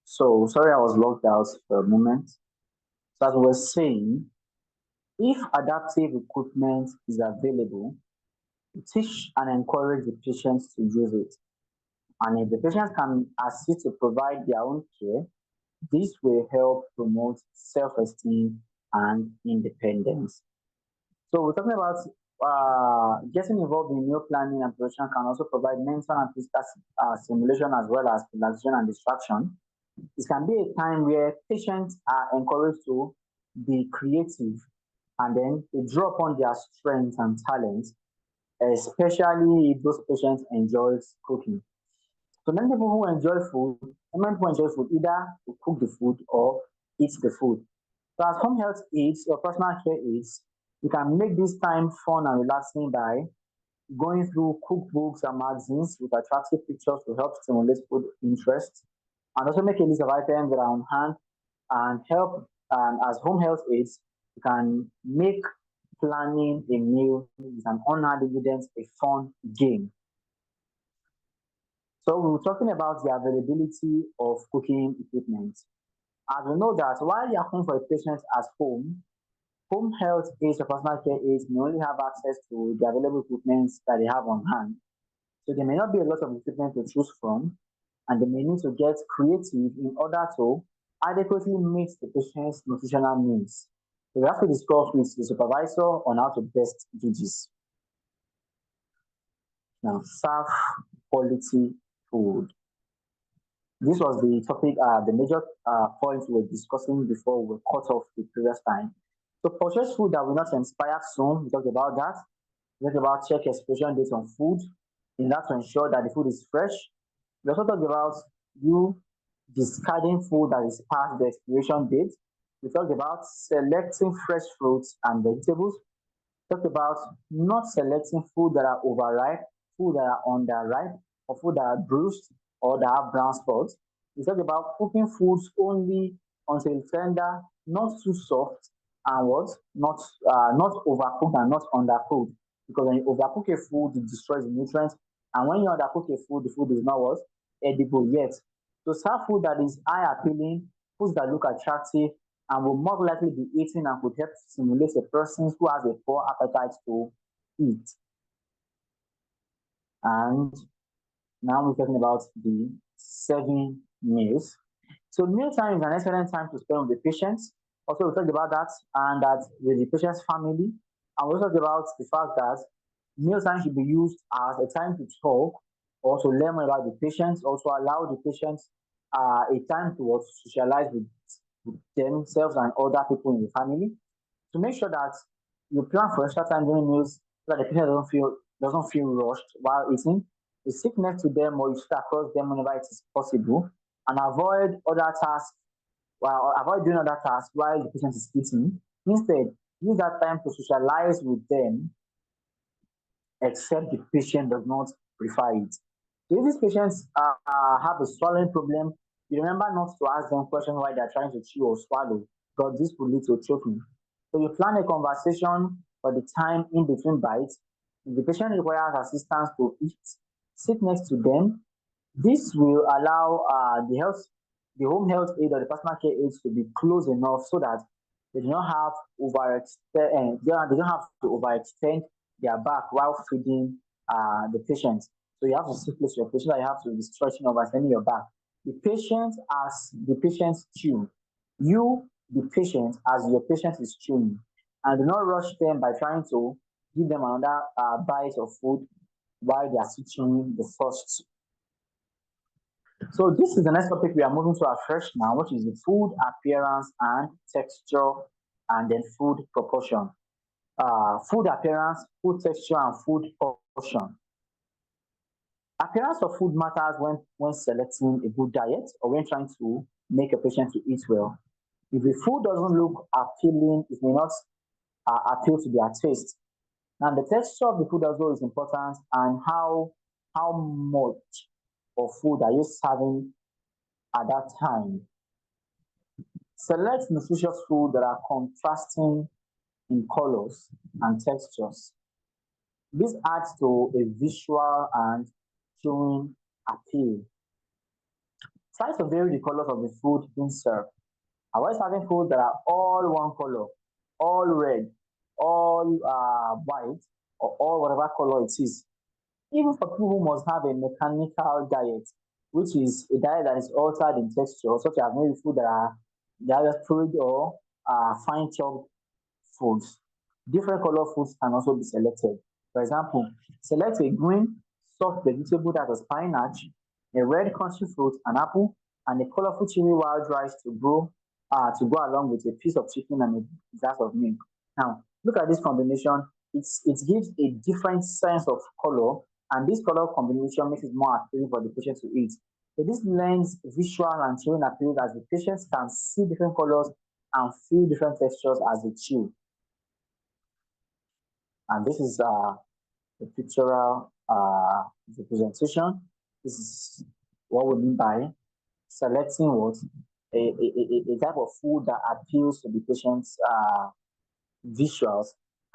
So sorry I was locked out for a moment. So as we were saying, if adaptive equipment is available, teach and encourage the patients to use it. And if the patients can assist to provide their own care, this will help promote self-esteem and independence. So we're talking about getting involved in meal planning and preparation can also provide mental and physical stimulation as well as relaxation and distraction. It can be a time where patients are encouraged to be creative and then they draw upon their strengths and talents, especially if those patients enjoy cooking. So many people who enjoy food, many people enjoy food either to cook the food or eat the food. So as home health aides or personal care aides, you can make this time fun and relaxing by going through cookbooks and magazines with attractive pictures to help stimulate food interest, and also make a list of items that are on hand and help. And as home health aides, you can make planning a meal with an on-hand ingredients a fun game. So we were talking about the availability of cooking equipment. As we know that while you are home for a patient at home health aides or personal care aides may only have access to the available equipment that they have on hand. So there may not be a lot of equipment to choose from, and they may need to get creative in order to adequately meet the patient's nutritional needs. So we have to discuss with the supervisor on how to best do this. Now, serve quality food. This was the topic, the major points we were discussing before we were cut off the previous time. So purchase food that will not expire soon. We talked about that. We talked about check expiration dates on food in order to ensure that the food is fresh. We also talked about you discarding food that is past the expiration date. We talked about selecting fresh fruits and vegetables. We talked about not selecting food that are overripe, food that are underripe, or food that are bruised or that have brown spots. We talked about cooking foods only until tender, not too soft, and what not overcooked and not undercooked. Because when you overcook a food, it destroys the nutrients, and when you undercook a food, the food is not what edible yet. So serve food that is eye appealing, foods that look attractive, and will more likely be eaten and could help stimulate a person who has a poor appetite to eat. And now we're talking about the serving meals. So mealtime is an excellent time to spend with the patients. Also, we talked about that and that with the patient's family. And we also talked about the fact that mealtime should be used as a time to talk or to learn more about the patients, also allow the patients a time to socialize with themselves and other people in the family. To make sure that you plan for extra time during meals so that the patient doesn't feel rushed while eating. You sit next to them or you sit across them whenever it is possible, and avoid other tasks. Well, avoid doing other tasks while the patient is eating. Instead, use that time to socialize with them, except the patient does not prefer it. So if these patients have a swallowing problem, you remember not to ask them questions while they're trying to chew or swallow, because this could lead to choking. So you plan a conversation for the time in between bites. If the patient requires assistance to eat, sit next to them. This will allow the home health aid or the personal care aides to be close enough so that they do not have they don't have to overextend their back while feeding the patient. So you have to sit close to your patient. You have to be stretching or extending your back. The patient as the patient's chew. You, the patient, as your patient is chewing, and do not rush them by trying to give them another bite of food while they are still chewing the first. So this is the next topic we are moving to afresh now, which is the food appearance and texture, and then food proportion. Food appearance, food texture, and food portion. Appearance of food matters when selecting a good diet or when trying to make a patient to eat well. If the food doesn't look appealing, it may not appeal to their taste. And the texture of the food also is important, and how much of food are you serving at that time. Select nutritious food that are contrasting in colors and textures. This adds to a visual and chewing appeal. Try to vary the colors of the food being served. Avoid serving food that are all one color, all red, all white, or all whatever color it is. Even for people who must have a mechanical diet, which is a diet that is altered in texture, such as maybe food that are either fluid or fine chopped foods. Different color foods can also be selected. For example, select a green soft vegetable that is spinach, a red country fruit, an apple, and a colorful chili wild rice to go along with a piece of chicken and a glass of milk. Now, look at this combination. It gives a different sense of color, and this color combination makes it more appealing for the patient to eat. So this lends visual and chewing appeal as the patients can see different colors and feel different textures as they chew. And this is the pictorial representation. This is what we mean by selecting what a type of food that appeals to the patient's visuals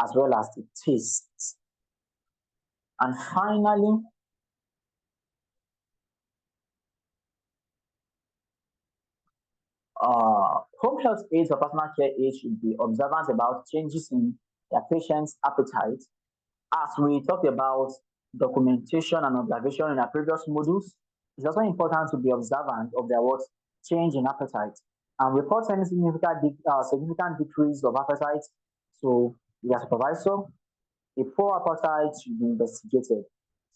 as well as the tastes. And finally, home health aides or personal care aides should be observant about changes in their patient's appetite. As we talked about documentation and observation in our previous modules, it's also important to be observant of their what change in appetite and report any significant decrease of appetite to their supervisor. A poor appetite should be investigated.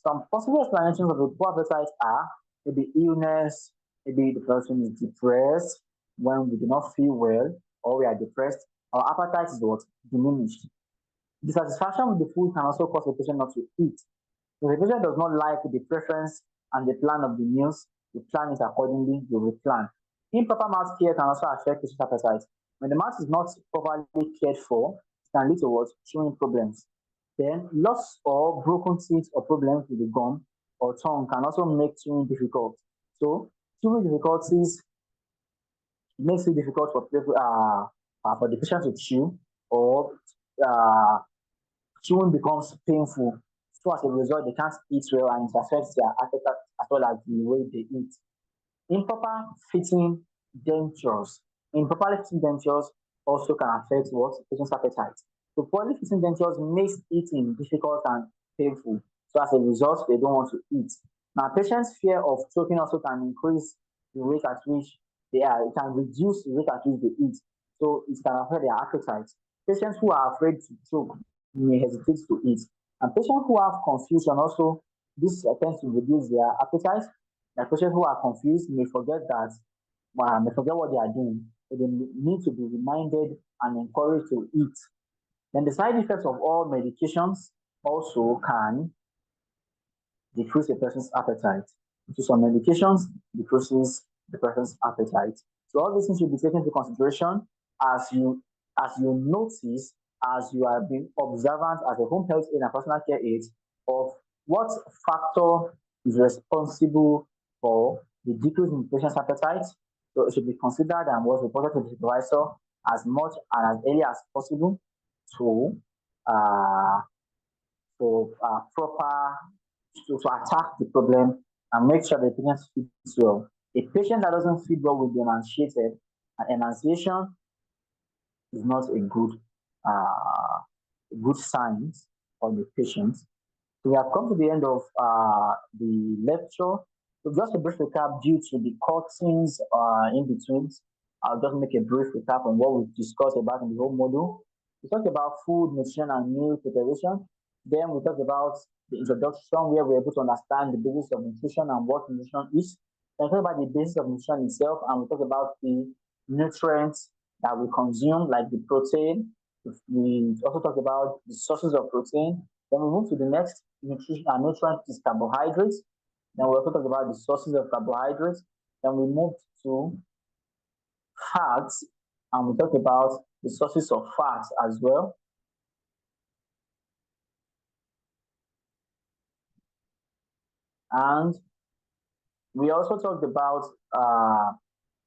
Some possible explanations of a poor appetite are maybe illness, maybe the person is depressed when we do not feel well or we are depressed. Our appetite is what? Diminished. Dissatisfaction with the food can also cause a patient not to eat. If the patient does not like the preference and the plan of the meals, you plan it accordingly, you replan. Improper mouth care can also affect patient's appetite. When the mouth is not properly cared for, it can lead to what? Chewing problems. Then loss or broken teeth or problems with the gum or tongue can also make chewing difficult. So chewing difficulties makes it difficult for people for the patient to chew or uh, chewing becomes painful. So as a result, they can't eat well and it affects their appetite as well as the way they eat. Improper fitting dentures. Improperly fitting dentures also can affect what? Patient's appetite. So poorly fitting dentures makes eating difficult and painful. So as a result, they don't want to eat. Now, patients' fear of choking also can increase the rate at which it can reduce the rate at which they eat. So it can affect their appetite. Patients who are afraid to choke may hesitate to eat. And patients who have confusion also, this tends to reduce their appetite. The patients who are confused may forget what they are doing. So they need to be reminded and encouraged to eat. Then the side effects of all medications also can decrease a person's appetite. So some medications decreases the person's appetite. So all these things should be taken into consideration as you notice, as you are being observant as a home health aide and personal care aide of what factor is responsible for the decrease in the patient's appetite. So it should be considered and was reported to the supervisor as much and as early as possible to uh, proper to attack the problem and make sure the patient feeds well. A patient that doesn't feed well will be emancipated, and emanciation is not a good sign for the patient. So we have come to the end of the lecture. So just a brief recap due to the cuttings in between. I'll just make a brief recap on what we discussed about in the whole module. We talked about food, nutrition, and meal preparation. Then we talked about the introduction where we're able to understand the basis of nutrition and what nutrition is. Then we talked about the basis of nutrition itself, and we talked about the nutrients that we consume, like the protein. We also talked about the sources of protein. Then we move to the next nutrition and nutrient is carbohydrates. Then we also talked about the sources of carbohydrates. Then we moved to fats, and we talked about the sources of fats as well. And we also talked about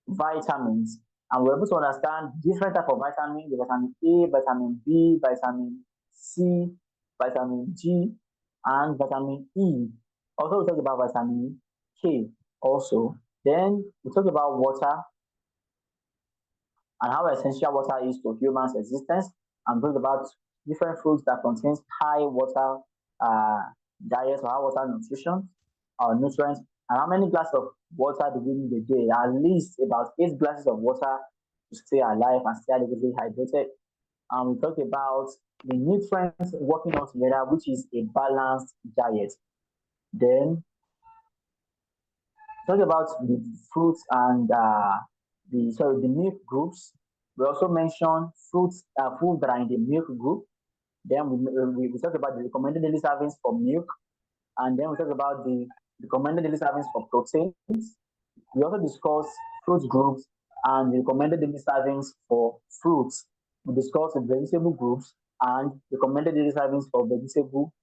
vitamins, and we're able to understand different type of vitamins: the vitamin A, vitamin B, vitamin C, vitamin G, and vitamin E. Also, we talked about vitamin K also. Then we talk about water and how essential water is to humans' existence, and talk about different foods that contains high water uh, diet or high water nutrition or nutrients, and how many glasses of water do we need a day? At least about 8 glasses of water to stay alive and stay adequately hydrated. And we talk about the nutrients working all together, which is a balanced diet. Then talk about the fruits and the milk groups. We also mentioned food that are in the milk group. Then we talk about the recommended daily servings for milk, and then we talk about the recommended daily servings for proteins. We also discuss fruit groups and the recommended daily servings for fruits. We discuss the vegetable groups and recommended daily servings for vegetable.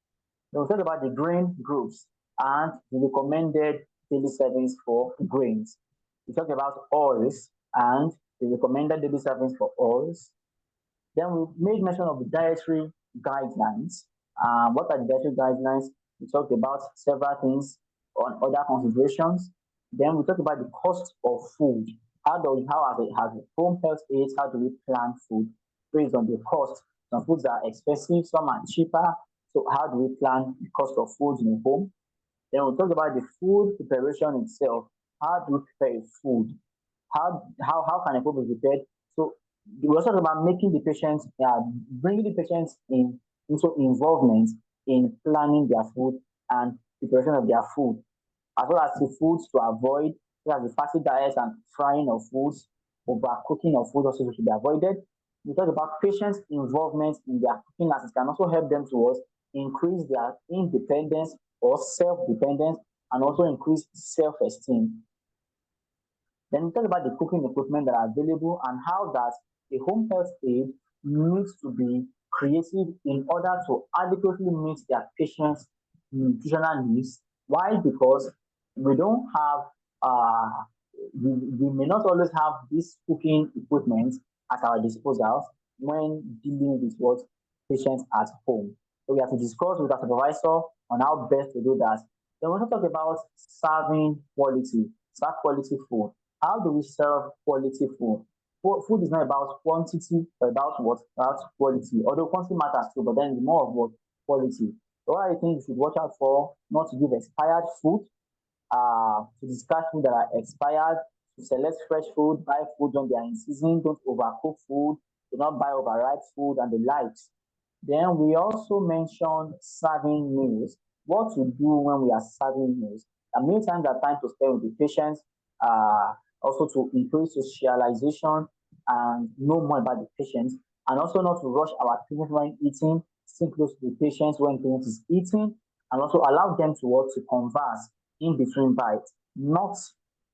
Then we talk about the grain groups and the recommended daily servings for grains. We talk about oils and the recommended daily servings for oils. Then we made mention of the dietary guidelines. What are the dietary guidelines? We talked about several things on other considerations. Then we talked about the cost of food. How as a home health aides, how do we plan food based on the cost? Some foods are expensive, some are cheaper. So how do we plan the cost of food in a home? Then we talk about the food preparation itself. How do we prepare food? How can a food be prepared? So we also talk about making the patients, bringing the patients into involvement in planning their food and preparation of their food, as well as the foods to avoid, such as the fatty diets and frying of foods, overcooking of food also should be avoided. We talk about patients' involvement in their cooking, as it can also help them to us increase their independence or self-dependence, and also increase self-esteem. Then we talk about the cooking equipment that are available and how that a home health aide needs to be creative in order to adequately meet their patients' nutritional needs. Why? Because we don't have, uh, we may not always have this cooking equipment at our disposal when dealing with what patients at home. So we have to discuss with our supervisor on how best to do that. Then we also talk about serve quality food. How do we serve quality food? Food is not about quantity, but about what? About quality. Although quantity matters too, but then more of what? Quality. So what I think you should watch out for, not to give expired food, to discard food that are expired, to select fresh food, buy food when they are in season, don't overcook food, do not buy overripe food and the likes. Then we also mentioned serving meals. What to do when we are serving meals. And meal times are time to spend with the patients, uh, also to increase socialization and know more about the patients, and also not to rush our patients when eating, sit close to the patients when patient is eating, and also allow them to work to converse in between bites, not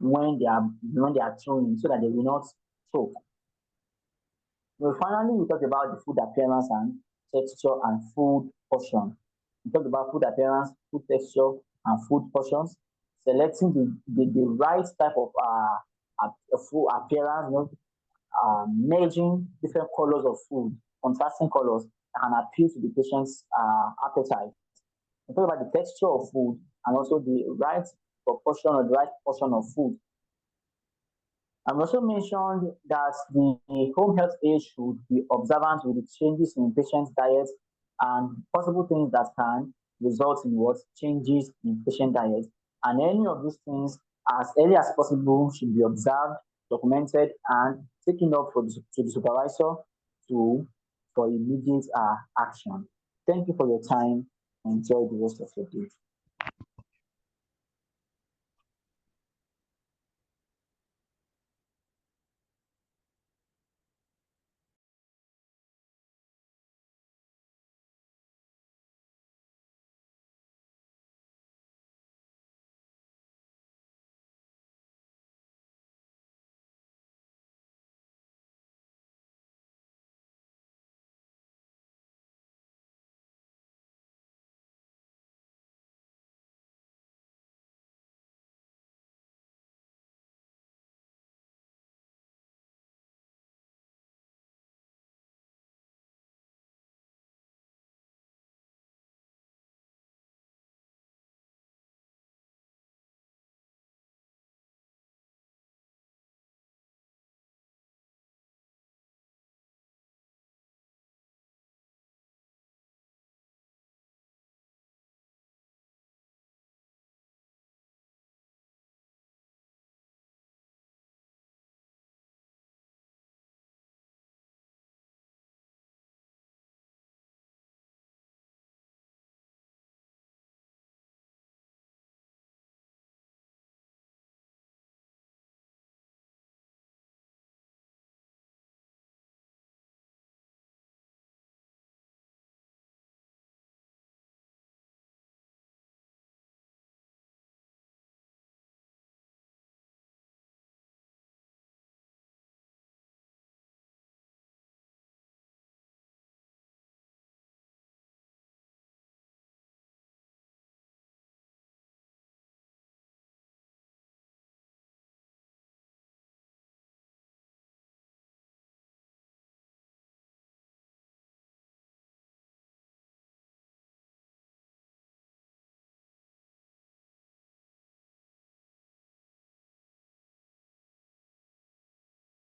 when they are chewing, so that they will not choke. Well, finally, we talked about the food appearance and texture and food portion. We talked about food appearance, food texture, and food portions. Selecting the right type of food appearance, merging different colors of food, contrasting colors that can appeal to the patient's appetite. We talk about the texture of food and also the right proportion or the right portion of food. I also mentioned that the home health aide should be observant with the changes in patient's diet and possible things that can result in what changes in patient diet. And any of these things, as early as possible, should be observed, documented, and taken up to the supervisor to for immediate action. Thank you for your time. Enjoy the rest of your day.